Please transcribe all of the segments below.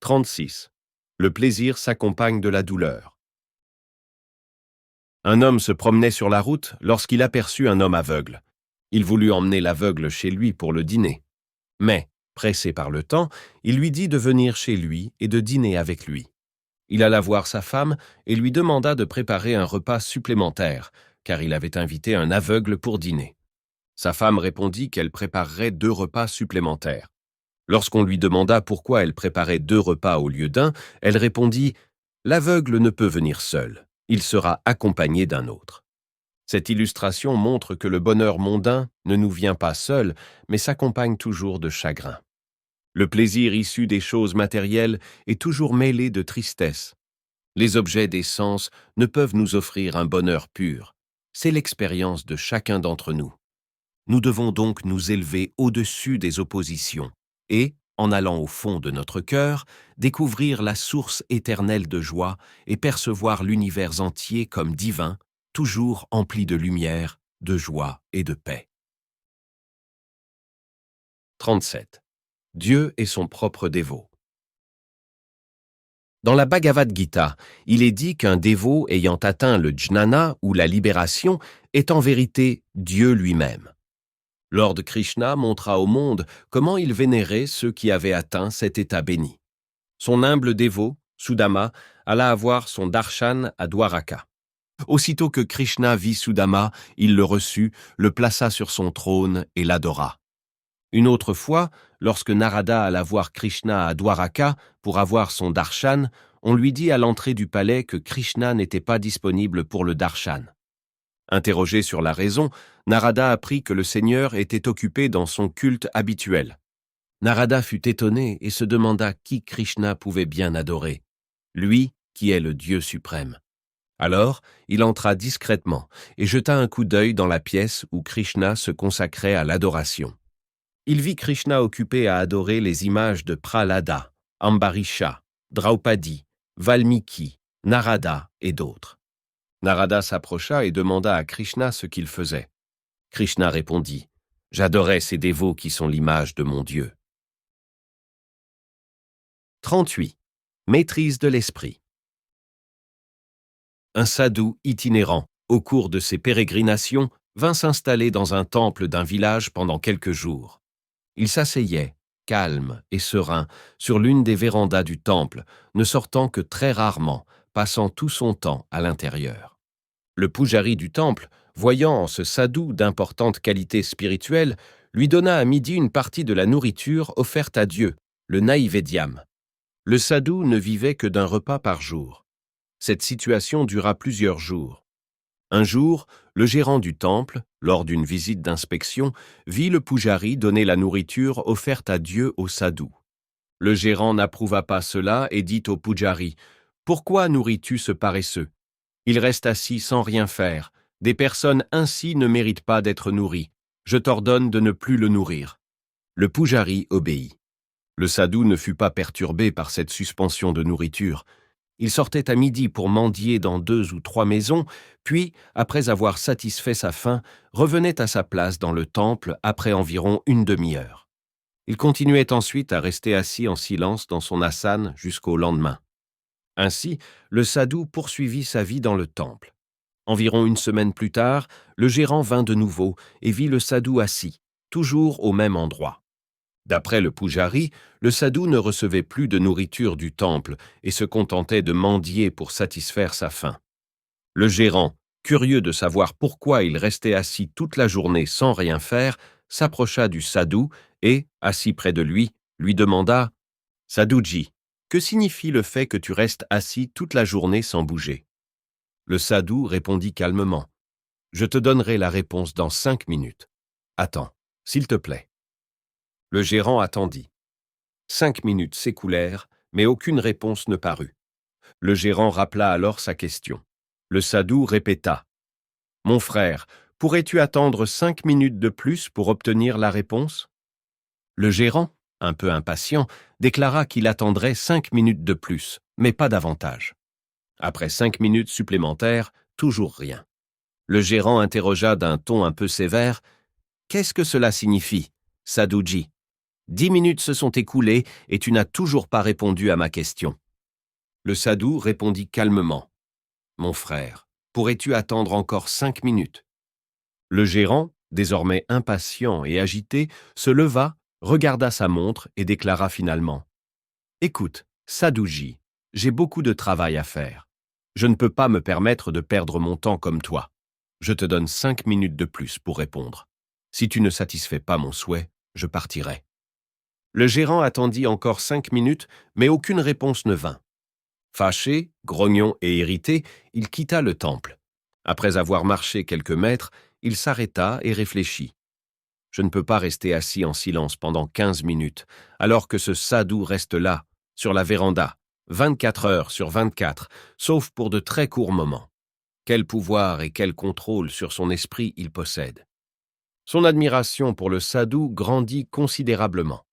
36. Le plaisir s'accompagne de la douleur. Un homme se promenait sur la route lorsqu'il aperçut un homme aveugle. Il voulut emmener l'aveugle chez lui pour le dîner. Mais, pressé par le temps, il lui dit de venir chez lui et de dîner avec lui. Il alla voir sa femme et lui demanda de préparer un repas supplémentaire, car il avait invité un aveugle pour dîner. Sa femme répondit qu'elle préparerait 2 repas supplémentaires. Lorsqu'on lui demanda pourquoi elle préparait 2 repas au lieu d'un, elle répondit « L'aveugle ne peut venir seul, il sera accompagné d'un autre ». Cette illustration montre que le bonheur mondain ne nous vient pas seul, mais s'accompagne toujours de chagrin. Le plaisir issu des choses matérielles est toujours mêlé de tristesse. Les objets des sens ne peuvent nous offrir un bonheur pur. C'est l'expérience de chacun d'entre nous. Nous devons donc nous élever au-dessus des oppositions et, en allant au fond de notre cœur, découvrir la source éternelle de joie et percevoir l'univers entier comme divin, toujours empli de lumière, de joie et de paix. 37. Dieu est son propre dévot. Dans la Bhagavad Gita, il est dit qu'un dévot ayant atteint le jnana ou la libération est en vérité Dieu lui-même. Lord Krishna montra au monde comment il vénérait ceux qui avaient atteint cet état béni. Son humble dévot, Sudama, alla avoir son darshan à Dwaraka. Aussitôt que Krishna vit Sudama, il le reçut, le plaça sur son trône et l'adora. Une autre fois, lorsque Narada alla voir Krishna à Dwaraka pour avoir son darshan, on lui dit à l'entrée du palais que Krishna n'était pas disponible pour le darshan. Interrogé sur la raison, Narada apprit que le Seigneur était occupé dans son culte habituel. Narada fut étonné et se demanda qui Krishna pouvait bien adorer, lui qui est le Dieu suprême. Alors, il entra discrètement et jeta un coup d'œil dans la pièce où Krishna se consacrait à l'adoration. Il vit Krishna occupé à adorer les images de Prahlada, Ambarisha, Draupadi, Valmiki, Narada et d'autres. Narada s'approcha et demanda à Krishna ce qu'il faisait. Krishna répondit « J'adorais ces dévots qui sont l'image de mon Dieu. » 38. Maîtrise de l'esprit. Un sadhu itinérant, au cours de ses pérégrinations, vint s'installer dans un temple d'un village pendant quelques jours. Il s'asseyait, calme et serein, sur l'une des vérandas du temple, ne sortant que très rarement, passant tout son temps à l'intérieur. Le pujari du temple, voyant en ce sadhu d'importantes qualités spirituelles, lui donna à midi une partie de la nourriture offerte à Dieu, le naïvédyam. Le sadhu ne vivait que d'un repas par jour. Cette situation dura plusieurs jours. Un jour, le gérant du temple, lors d'une visite d'inspection, vit le pujari donner la nourriture offerte à Dieu au sadhu. Le gérant n'approuva pas cela et dit au pujari « Pourquoi nourris-tu ce paresseux ? Il reste assis sans rien faire. Des personnes ainsi ne méritent pas d'être nourries. Je t'ordonne de ne plus le nourrir. » Le pujari obéit. Le sadhu ne fut pas perturbé par cette suspension de nourriture. Il sortait à midi pour mendier dans 2 ou 3 maisons, puis, après avoir satisfait sa faim, revenait à sa place dans le temple après environ une demi-heure. Il continuait ensuite à rester assis en silence dans son asana jusqu'au lendemain. Ainsi, le sadhu poursuivit sa vie dans le temple. Environ une semaine plus tard, le gérant vint de nouveau et vit le sadhu assis, toujours au même endroit. D'après le pujari, le sadhu ne recevait plus de nourriture du temple et se contentait de mendier pour satisfaire sa faim. Le gérant, curieux de savoir pourquoi il restait assis toute la journée sans rien faire, s'approcha du sadhu et, assis près de lui demanda « Sadhuji, que signifie le fait que tu restes assis toute la journée sans bouger ?» Le sadhu répondit calmement « Je te donnerai la réponse dans 5 minutes. Attends, s'il te plaît. » Le gérant attendit. 5 minutes s'écoulèrent, mais aucune réponse ne parut. Le gérant rappela alors sa question. Le sadhu répéta « Mon frère, pourrais-tu attendre 5 minutes de plus pour obtenir la réponse ?» Le gérant, un peu impatient, déclara qu'il attendrait 5 minutes de plus, mais pas davantage. Après 5 minutes supplémentaires, toujours rien. Le gérant interrogea d'un ton un peu sévère « Qu'est-ce que cela signifie, Sadhuji ?» 10 minutes se sont écoulées et tu n'as toujours pas répondu à ma question. Le sadhu répondit calmement. Mon frère, pourrais-tu attendre encore 5 minutes? Le gérant, désormais impatient et agité, se leva, regarda sa montre et déclara finalement. Écoute, Sadhuji, j'ai beaucoup de travail à faire. Je ne peux pas me permettre de perdre mon temps comme toi. Je te donne 5 minutes de plus pour répondre. Si tu ne satisfais pas mon souhait, je partirai. Le gérant attendit encore 5 minutes, mais aucune réponse ne vint. Fâché, grognon et irrité, il quitta le temple. Après avoir marché quelques mètres, il s'arrêta et réfléchit. Je ne peux pas rester assis en silence pendant 15 minutes, alors que ce sadhu reste là, sur la véranda, 24 heures sur 24, sauf pour de très courts moments. Quel pouvoir et quel contrôle sur son esprit il possède. Son admiration pour le sadhu grandit considérablement.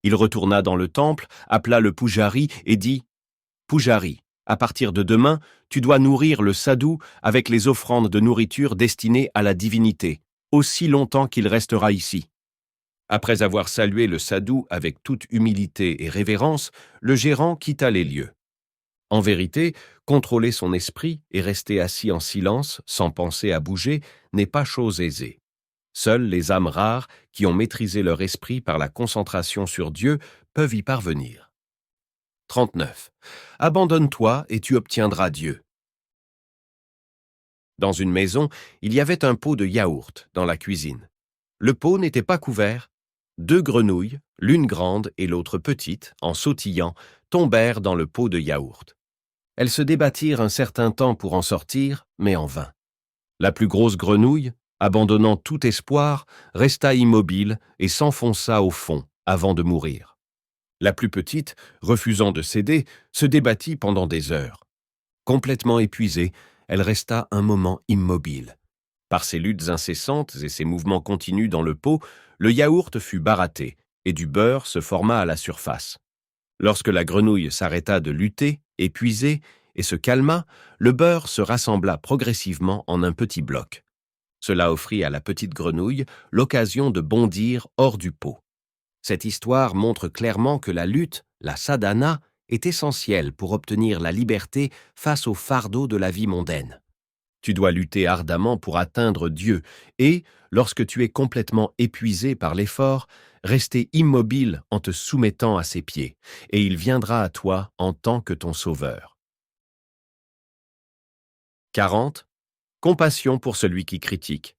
Il retourna dans le temple, appela le pujari et dit « Pujari, à partir de demain, tu dois nourrir le sadhu avec les offrandes de nourriture destinées à la divinité, aussi longtemps qu'il restera ici. » Après avoir salué le sadhu avec toute humilité et révérence, le gérant quitta les lieux. En vérité, contrôler son esprit et rester assis en silence, sans penser à bouger, n'est pas chose aisée. Seules les âmes rares, qui ont maîtrisé leur esprit par la concentration sur Dieu, peuvent y parvenir. 39. Abandonne-toi et tu obtiendras Dieu. Dans une maison, il y avait un pot de yaourt dans la cuisine. Le pot n'était pas couvert. 2 grenouilles, l'une grande et l'autre petite, en sautillant, tombèrent dans le pot de yaourt. Elles se débattirent un certain temps pour en sortir, mais en vain. La plus grosse grenouille, abandonnant tout espoir, resta immobile et s'enfonça au fond avant de mourir. La plus petite, refusant de céder, se débattit pendant des heures. Complètement épuisée, elle resta un moment immobile. Par ses luttes incessantes et ses mouvements continus dans le pot, le yaourt fut baratté et du beurre se forma à la surface. Lorsque la grenouille s'arrêta de lutter, épuisée, et se calma, le beurre se rassembla progressivement en un petit bloc. Cela offrit à la petite grenouille l'occasion de bondir hors du pot. Cette histoire montre clairement que la lutte, la sadhana, est essentielle pour obtenir la liberté face au fardeau de la vie mondaine. Tu dois lutter ardemment pour atteindre Dieu et, lorsque tu es complètement épuisé par l'effort, rester immobile en te soumettant à ses pieds, et il viendra à toi en tant que ton sauveur. 40. Compassion pour celui qui critique.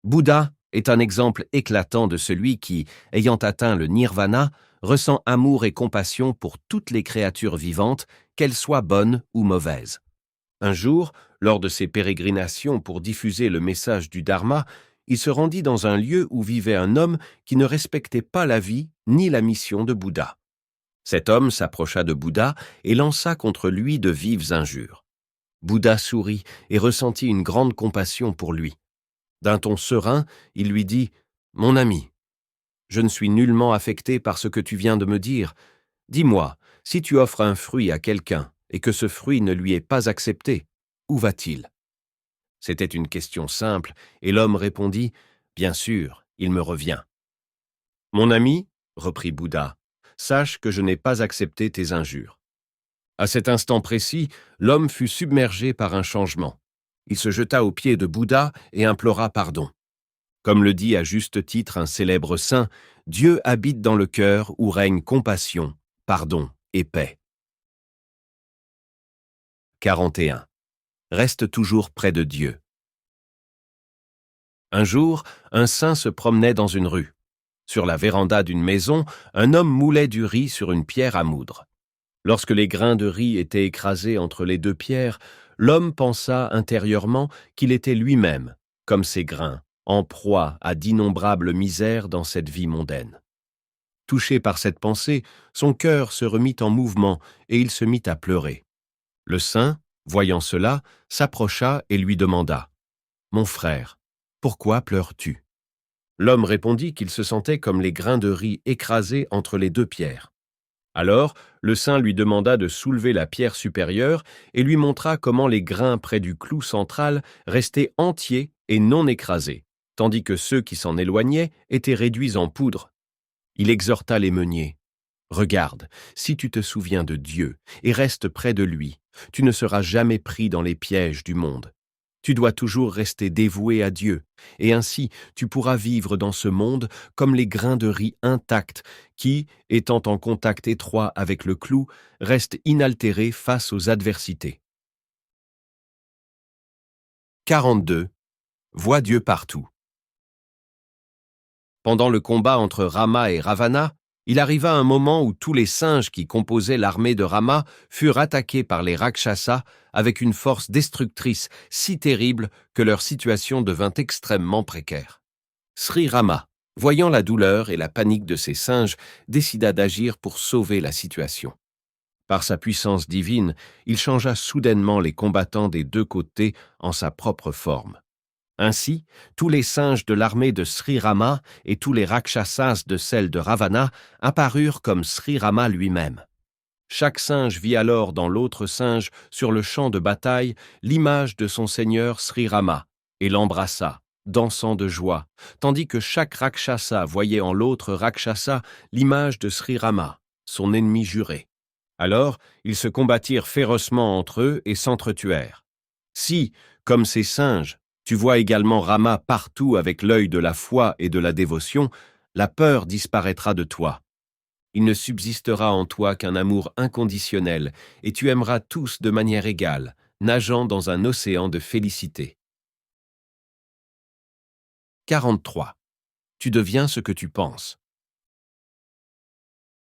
Bouddha est un exemple éclatant de celui qui, ayant atteint le nirvana, ressent amour et compassion pour toutes les créatures vivantes, qu'elles soient bonnes ou mauvaises. Un jour, lors de ses pérégrinations pour diffuser le message du Dharma, il se rendit dans un lieu où vivait un homme qui ne respectait pas la vie ni la mission de Bouddha. Cet homme s'approcha de Bouddha et lança contre lui de vives injures. Bouddha sourit et ressentit une grande compassion pour lui. D'un ton serein, il lui dit « Mon ami, je ne suis nullement affecté par ce que tu viens de me dire. Dis-moi, si tu offres un fruit à quelqu'un et que ce fruit ne lui est pas accepté, où va-t-il » C'était une question simple, et l'homme répondit « Bien sûr, il me revient. » « Mon ami, reprit Bouddha, sache que je n'ai pas accepté tes injures. » À cet instant précis, l'homme fut submergé par un changement. Il se jeta aux pieds de Bouddha et implora pardon. Comme le dit à juste titre un célèbre saint, Dieu habite dans le cœur où règne compassion, pardon et paix. 41. Reste toujours près de Dieu. Un jour, un saint se promenait dans une rue. Sur la véranda d'une maison, un homme moulait du riz sur une pierre à moudre. Lorsque les grains de riz étaient écrasés entre les 2 pierres, l'homme pensa intérieurement qu'il était lui-même, comme ces grains, en proie à d'innombrables misères dans cette vie mondaine. Touché par cette pensée, son cœur se remit en mouvement et il se mit à pleurer. Le saint, voyant cela, s'approcha et lui demanda « Mon frère, pourquoi pleures-tu » L'homme répondit qu'il se sentait comme les grains de riz écrasés entre les 2 pierres. Alors, le saint lui demanda de soulever la pierre supérieure et lui montra comment les grains près du clou central restaient entiers et non écrasés, tandis que ceux qui s'en éloignaient étaient réduits en poudre. Il exhorta les meuniers. Regarde, si tu te souviens de Dieu et restes près de lui, tu ne seras jamais pris dans les pièges du monde. Tu dois toujours rester dévoué à Dieu, et ainsi tu pourras vivre dans ce monde comme les grains de riz intacts qui, étant en contact étroit avec le clou, restent inaltérés face aux adversités. 42. Vois Dieu partout. Pendant le combat entre Rama et Ravana, il arriva un moment où tous les singes qui composaient l'armée de Rama furent attaqués par les Rakshasas avec une force destructrice si terrible que leur situation devint extrêmement précaire. Sri Rama, voyant la douleur et la panique de ces singes, décida d'agir pour sauver la situation. Par sa puissance divine, il changea soudainement les combattants des deux côtés en sa propre forme. Ainsi, tous les singes de l'armée de Sri Rama et tous les Rakshasas de celle de Ravana apparurent comme Sri Rama lui-même. Chaque singe vit alors dans l'autre singe, sur le champ de bataille, l'image de son seigneur Sri Rama, et l'embrassa, dansant de joie, tandis que chaque Rakshasa voyait en l'autre Rakshasa l'image de Sri Rama, son ennemi juré. Alors, ils se combattirent férocement entre eux et s'entretuèrent. Si, comme ces singes, tu vois également Rama partout avec l'œil de la foi et de la dévotion, la peur disparaîtra de toi. Il ne subsistera en toi qu'un amour inconditionnel, et tu aimeras tous de manière égale, nageant dans un océan de félicité. 43. Tu deviens ce que tu penses.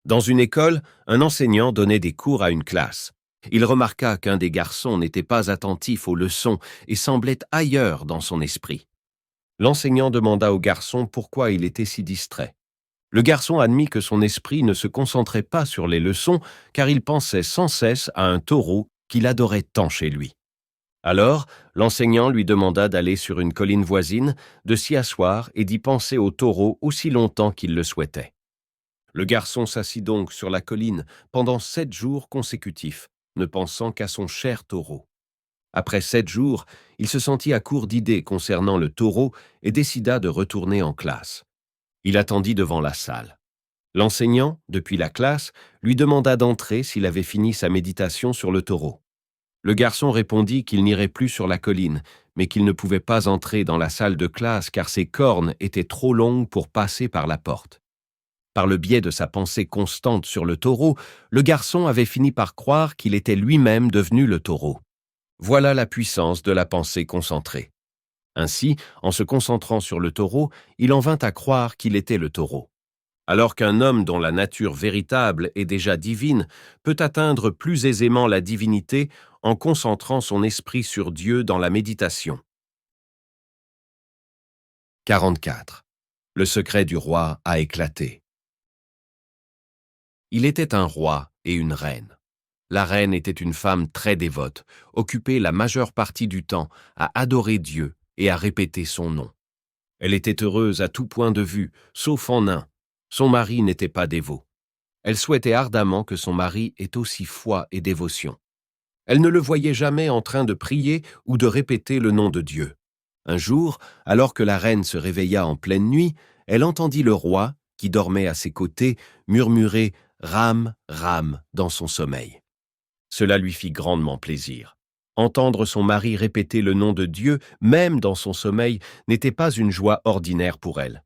Dans une école, un enseignant donnait des cours à une classe. Il remarqua qu'un des garçons n'était pas attentif aux leçons et semblait ailleurs dans son esprit. L'enseignant demanda au garçon pourquoi il était si distrait. Le garçon admit que son esprit ne se concentrait pas sur les leçons car il pensait sans cesse à un taureau qu'il adorait tant chez lui. Alors, l'enseignant lui demanda d'aller sur une colline voisine, de s'y asseoir et d'y penser au taureau aussi longtemps qu'il le souhaitait. Le garçon s'assit donc sur la colline pendant 7 jours consécutifs, ne pensant qu'à son cher taureau. Après 7 jours, il se sentit à court d'idées concernant le taureau et décida de retourner en classe. Il attendit devant la salle. L'enseignant, depuis la classe, lui demanda d'entrer s'il avait fini sa méditation sur le taureau. Le garçon répondit qu'il n'irait plus sur la colline, mais qu'il ne pouvait pas entrer dans la salle de classe car ses cornes étaient trop longues pour passer par la porte. Par le biais de sa pensée constante sur le taureau, le garçon avait fini par croire qu'il était lui-même devenu le taureau. Voilà la puissance de la pensée concentrée. Ainsi, en se concentrant sur le taureau, il en vint à croire qu'il était le taureau. Alors qu'un homme dont la nature véritable est déjà divine peut atteindre plus aisément la divinité en concentrant son esprit sur Dieu dans la méditation. 44. Le secret du roi a éclaté. Il était un roi et une reine. La reine était une femme très dévote, occupée la majeure partie du temps à adorer Dieu et à répéter son nom. Elle était heureuse à tout point de vue, sauf en un. Son mari n'était pas dévot. Elle souhaitait ardemment que son mari ait aussi foi et dévotion. Elle ne le voyait jamais en train de prier ou de répéter le nom de Dieu. Un jour, alors que la reine se réveilla en pleine nuit, elle entendit le roi, qui dormait à ses côtés, murmurer « Ram, Ram » dans son sommeil. Cela lui fit grandement plaisir. Entendre son mari répéter le nom de Dieu, même dans son sommeil, n'était pas une joie ordinaire pour elle.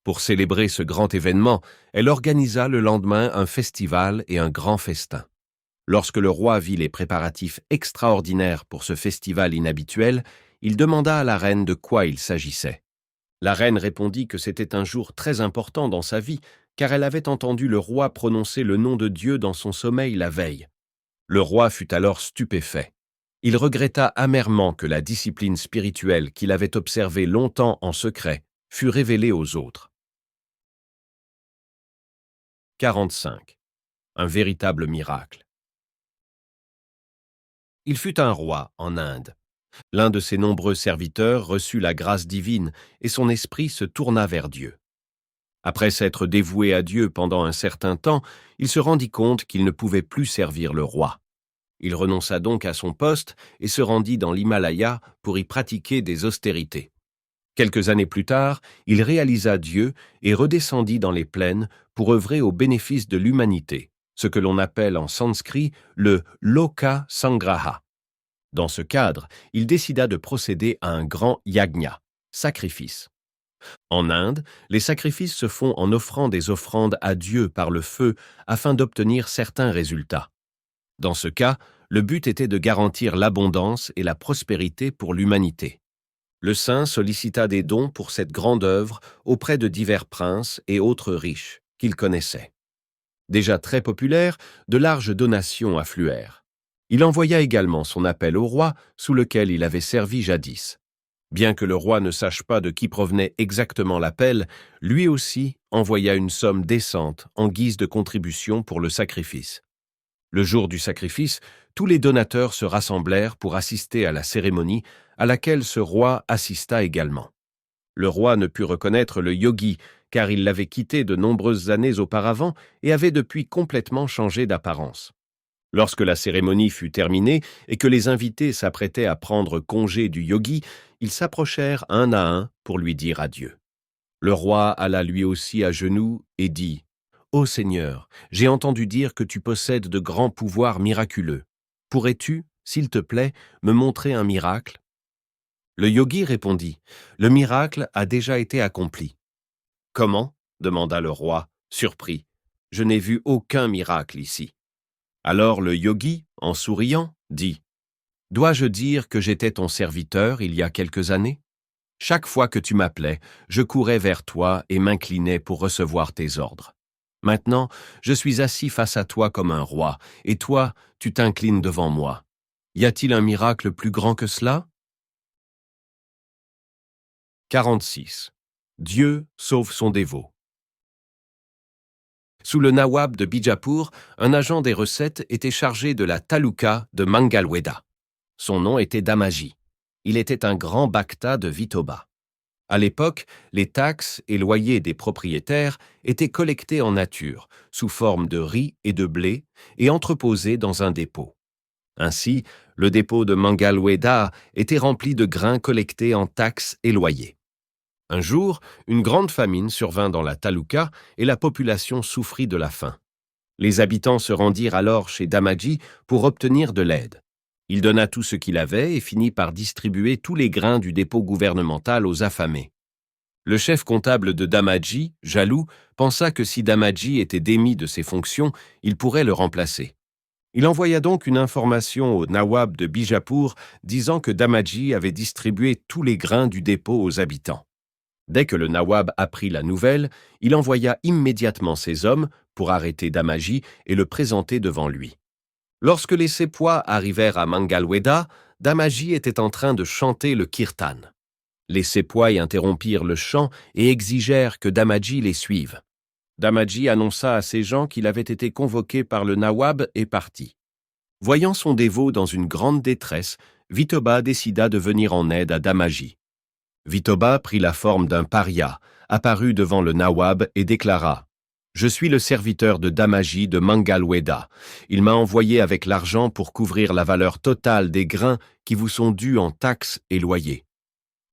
Pour célébrer ce grand événement, elle organisa le lendemain un festival et un grand festin. Lorsque le roi vit les préparatifs extraordinaires pour ce festival inhabituel, il demanda à la reine de quoi il s'agissait. La reine répondit que c'était un jour très important dans sa vie, car elle avait entendu le roi prononcer le nom de Dieu dans son sommeil la veille. Le roi fut alors stupéfait. Il regretta amèrement que la discipline spirituelle qu'il avait observée longtemps en secret fût révélée aux autres. 45. Un véritable miracle. Il fut un roi en Inde. L'un de ses nombreux serviteurs reçut la grâce divine et son esprit se tourna vers Dieu. Après s'être dévoué à Dieu pendant un certain temps, il se rendit compte qu'il ne pouvait plus servir le roi. Il renonça donc à son poste et se rendit dans l'Himalaya pour y pratiquer des austérités. Quelques années plus tard, il réalisa Dieu et redescendit dans les plaines pour œuvrer au bénéfice de l'humanité, ce que l'on appelle en sanskrit le Loka Sangraha. Dans ce cadre, il décida de procéder à un grand yajna, sacrifice. En Inde, les sacrifices se font en offrant des offrandes à Dieu par le feu afin d'obtenir certains résultats. Dans ce cas, le but était de garantir l'abondance et la prospérité pour l'humanité. Le saint sollicita des dons pour cette grande œuvre auprès de divers princes et autres riches qu'il connaissait. Déjà très populaire, de larges donations affluèrent. Il envoya également son appel au roi sous lequel il avait servi jadis. Bien que le roi ne sache pas de qui provenait exactement l'appel, lui aussi envoya une somme décente en guise de contribution pour le sacrifice. Le jour du sacrifice, tous les donateurs se rassemblèrent pour assister à la cérémonie à laquelle ce roi assista également. Le roi ne put reconnaître le yogi car il l'avait quitté de nombreuses années auparavant et avait depuis complètement changé d'apparence. Lorsque la cérémonie fut terminée et que les invités s'apprêtaient à prendre congé du yogi, ils s'approchèrent un à un pour lui dire adieu. Le roi alla lui aussi à genoux et dit « Ô Seigneur, j'ai entendu dire que tu possèdes de grands pouvoirs miraculeux. Pourrais-tu, s'il te plaît, me montrer un miracle ?» Le yogi répondit « Le miracle a déjà été accompli. »« Comment ?» demanda le roi, surpris. « Je n'ai vu aucun miracle ici. » Alors le yogi, en souriant, dit « Dois-je dire que j'étais ton serviteur il y a quelques années ? Chaque fois que tu m'appelais, je courais vers toi et m'inclinais pour recevoir tes ordres. Maintenant, je suis assis face à toi comme un roi, et toi, tu t'inclines devant moi. Y a-t-il un miracle plus grand que cela ?» 46. Dieu sauve son dévot. Sous le nawab de Bijapur, un agent des recettes était chargé de la taluka de Mangalweda. Son nom était Damaji. Il était un grand Bhakta de Vithoba. À l'époque, les taxes et loyers des propriétaires étaient collectés en nature, sous forme de riz et de blé, et entreposés dans un dépôt. Ainsi, le dépôt de Mangalweda était rempli de grains collectés en taxes et loyers. Un jour, une grande famine survint dans la taluka et la population souffrit de la faim. Les habitants se rendirent alors chez Damaji pour obtenir de l'aide. Il donna tout ce qu'il avait et finit par distribuer tous les grains du dépôt gouvernemental aux affamés. Le chef comptable de Damaji, jaloux, pensa que si Damaji était démis de ses fonctions, il pourrait le remplacer. Il envoya donc une information au nawab de Bijapur disant que Damaji avait distribué tous les grains du dépôt aux habitants. Dès que le nawab apprit la nouvelle, il envoya immédiatement ses hommes pour arrêter Damaji et le présenter devant lui. Lorsque les Sepois arrivèrent à Mangalweda, Damaji était en train de chanter le kirtan. Les Sepois interrompirent le chant et exigèrent que Damaji les suive. Damaji annonça à ses gens qu'il avait été convoqué par le nawab et partit. Voyant son dévot dans une grande détresse, Vithoba décida de venir en aide à Damaji. Vithoba prit la forme d'un paria, apparut devant le nawab et déclara « Je suis le serviteur de Damaji de Mangalweda. Il m'a envoyé avec l'argent pour couvrir la valeur totale des grains qui vous sont dus en taxes et loyers. »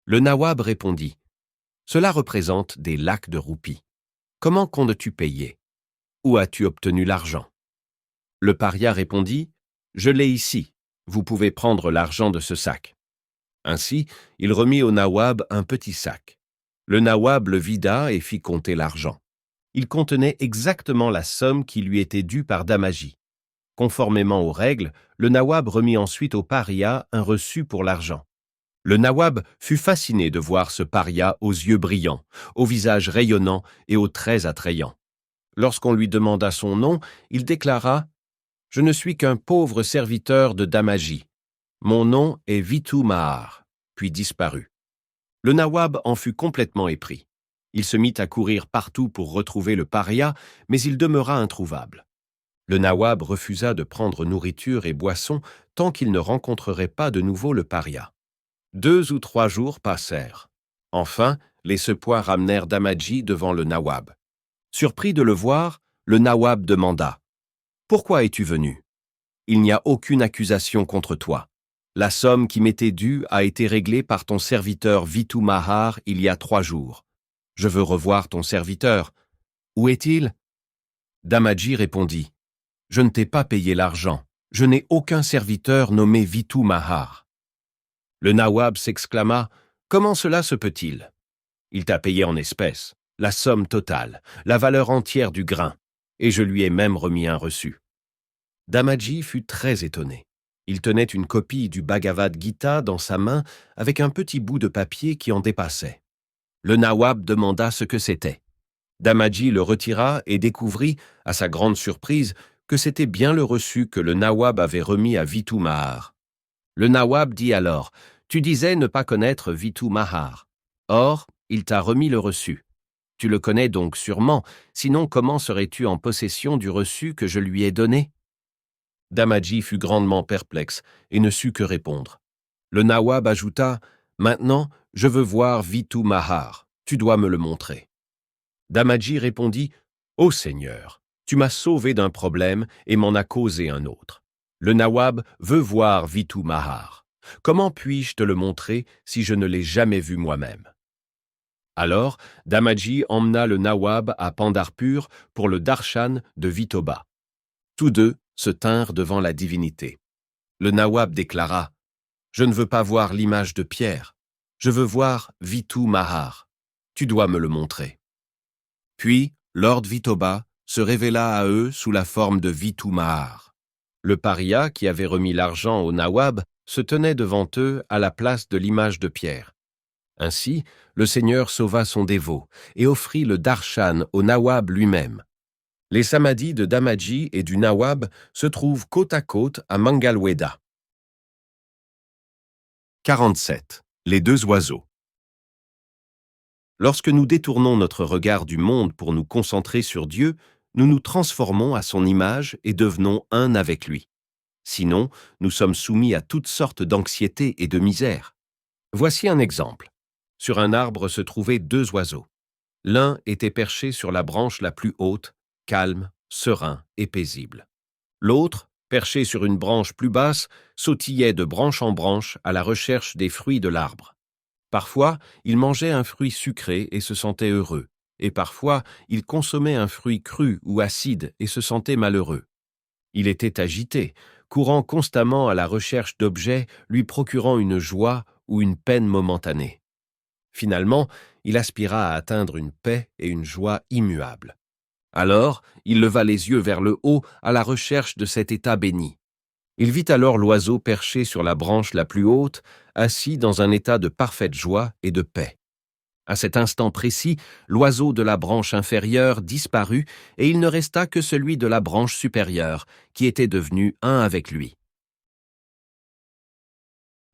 Le nawab répondit « Cela représente des lakhs de roupies. Comment comptes-tu payer? Où as-tu obtenu l'argent ?» Le paria répondit « Je l'ai ici. Vous pouvez prendre l'argent de ce sac. » Ainsi, il remit au nawab un petit sac. Le nawab le vida et fit compter l'argent. Il contenait exactement la somme qui lui était due par Damaji. Conformément aux règles, le nawab remit ensuite au paria un reçu pour l'argent. Le nawab fut fasciné de voir ce paria aux yeux brillants, au visage rayonnant et aux traits attrayants. Lorsqu'on lui demanda son nom, il déclara « Je ne suis qu'un pauvre serviteur de Damaji. Mon nom est Vithu Mahar », puis disparut. Le nawab en fut complètement épris. Il se mit à courir partout pour retrouver le paria, mais il demeura introuvable. Le nawab refusa de prendre nourriture et boisson tant qu'il ne rencontrerait pas de nouveau le paria. 2 ou 3 jours passèrent. Enfin, les Sepois ramenèrent Damaji devant le nawab. Surpris de le voir, le nawab demanda « Pourquoi es-tu venu ? Il n'y a aucune accusation contre toi. La somme qui m'était due a été réglée par ton serviteur Vitu Mahar il y a 3 jours. Je veux revoir ton serviteur. Où est-il? Damaji répondit, je ne t'ai pas payé l'argent. Je n'ai aucun serviteur nommé Vitu Mahar. Le Nawab s'exclama, comment cela se peut-il? Il t'a payé en espèces, la somme totale, la valeur entière du grain, et je lui ai même remis un reçu. Damaji fut très étonné. Il tenait une copie du Bhagavad Gita dans sa main avec un petit bout de papier qui en dépassait. Le Nawab demanda ce que c'était. Damaji le retira et découvrit, à sa grande surprise, que c'était bien le reçu que le Nawab avait remis à Vitu Mahar. Le Nawab dit alors, « Tu disais ne pas connaître Vitu Mahar. Or, il t'a remis le reçu. Tu le connais donc sûrement, sinon comment serais-tu en possession du reçu que je lui ai donné ?» Damaji fut grandement perplexe et ne sut que répondre. Le Nawab ajouta, « Maintenant, je veux voir Vitu Mahar. Tu dois me le montrer. » Damaji répondit, « Ô Seigneur, tu m'as sauvé d'un problème et m'en as causé un autre. Le Nawab veut voir Vitu Mahar. Comment puis-je te le montrer si je ne l'ai jamais vu moi-même ?» Alors, Damaji emmena le Nawab à Pandharpur pour le darshan de Vithoba. Tous deux se tinrent devant la divinité. Le Nawab déclara, « Je ne veux pas voir l'image de Pierre. Je veux voir Vitu Mahar. Tu dois me le montrer. » Puis, Lord Vithoba se révéla à eux sous la forme de Vitu Mahar. Le paria qui avait remis l'argent au Nawab se tenait devant eux à la place de l'image de Pierre. Ainsi, le Seigneur sauva son dévot et offrit le darshan au Nawab lui-même. Les samadhis de Damaji et du Nawab se trouvent côte à côte à Mangalweda. 47. Les deux oiseaux. Lorsque nous détournons notre regard du monde pour nous concentrer sur Dieu, nous nous transformons à son image et devenons un avec lui. Sinon, nous sommes soumis à toutes sortes d'anxiété et de misère. Voici un exemple. Sur un arbre se trouvaient 2 oiseaux. L'un était perché sur la branche la plus haute, calme, serein et paisible. L'autre, perché sur une branche plus basse, sautillait de branche en branche à la recherche des fruits de l'arbre. Parfois, il mangeait un fruit sucré et se sentait heureux, et parfois, il consommait un fruit cru ou acide et se sentait malheureux. Il était agité, courant constamment à la recherche d'objets lui procurant une joie ou une peine momentanée. Finalement, il aspira à atteindre une paix et une joie immuables. Alors, il leva les yeux vers le haut à la recherche de cet état béni. Il vit alors l'oiseau perché sur la branche la plus haute, assis dans un état de parfaite joie et de paix. À cet instant précis, l'oiseau de la branche inférieure disparut et il ne resta que celui de la branche supérieure, qui était devenu un avec lui.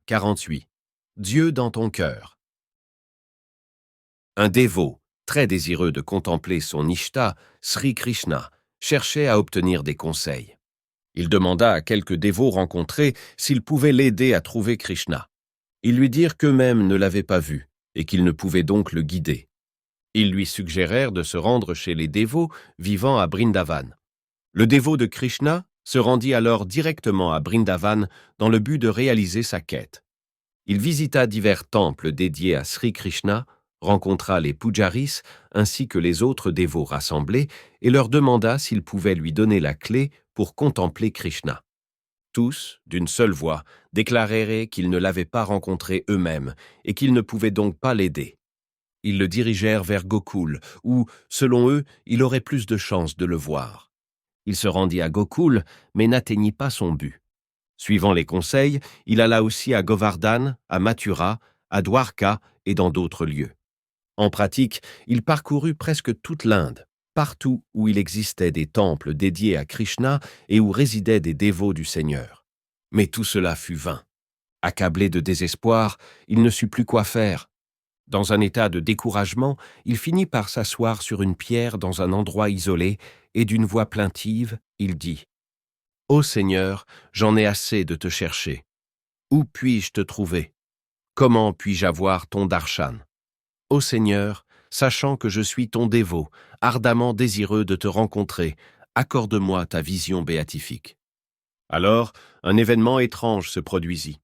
48. Dieu dans ton cœur. Un dévot, très désireux de contempler son Ishta, Sri Krishna, cherchait à obtenir des conseils. Il demanda à quelques dévots rencontrés s'ils pouvaient l'aider à trouver Krishna. Ils lui dirent qu'eux-mêmes ne l'avaient pas vu et qu'ils ne pouvaient donc le guider. Ils lui suggérèrent de se rendre chez les dévots vivant à Brindavan. Le dévot de Krishna se rendit alors directement à Brindavan dans le but de réaliser sa quête. Il visita divers temples dédiés à Sri Krishna, rencontra les pujaris ainsi que les autres dévots rassemblés et leur demanda s'ils pouvaient lui donner la clé pour contempler Krishna. Tous, d'une seule voix, déclarèrent qu'ils ne l'avaient pas rencontré eux-mêmes et qu'ils ne pouvaient donc pas l'aider. Ils le dirigèrent vers Gokul, où, selon eux, il aurait plus de chances de le voir. Il se rendit à Gokul, mais n'atteignit pas son but. Suivant les conseils, il alla aussi à Govardhan, à Mathura, à Dwarka et dans d'autres lieux. En pratique, il parcourut presque toute l'Inde, partout où il existait des temples dédiés à Krishna et où résidaient des dévots du Seigneur. Mais tout cela fut vain. Accablé de désespoir, il ne sut plus quoi faire. Dans un état de découragement, il finit par s'asseoir sur une pierre dans un endroit isolé et d'une voix plaintive, il dit « Ô Seigneur, j'en ai assez de te chercher. Où puis-je te trouver? Comment puis-je avoir ton darshan? Ô Seigneur, sachant que je suis ton dévot, ardemment désireux de te rencontrer, accorde-moi ta vision béatifique. » Alors, un événement étrange se produisit.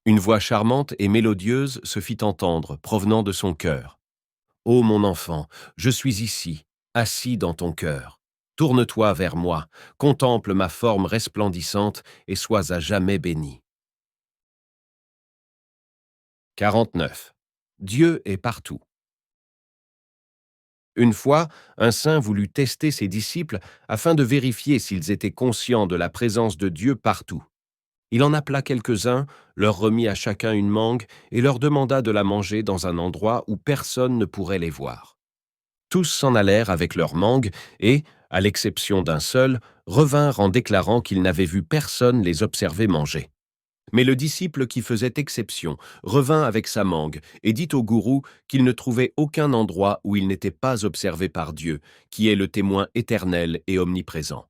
Une voix charmante et mélodieuse se fit entendre, provenant de son cœur. Ô mon enfant, je suis ici, assis dans ton cœur. Tourne-toi vers moi, contemple ma forme resplendissante et sois à jamais béni. 49. Dieu est partout. Une fois, un saint voulut tester ses disciples afin de vérifier s'ils étaient conscients de la présence de Dieu partout. Il en appela quelques-uns, leur remit à chacun une mangue et leur demanda de la manger dans un endroit où personne ne pourrait les voir. Tous s'en allèrent avec leurs mangues et, à l'exception d'un seul, revinrent en déclarant qu'ils n'avaient vu personne les observer manger. Mais le disciple qui faisait exception revint avec sa mangue et dit au gourou qu'il ne trouvait aucun endroit où il n'était pas observé par Dieu, qui est le témoin éternel et omniprésent.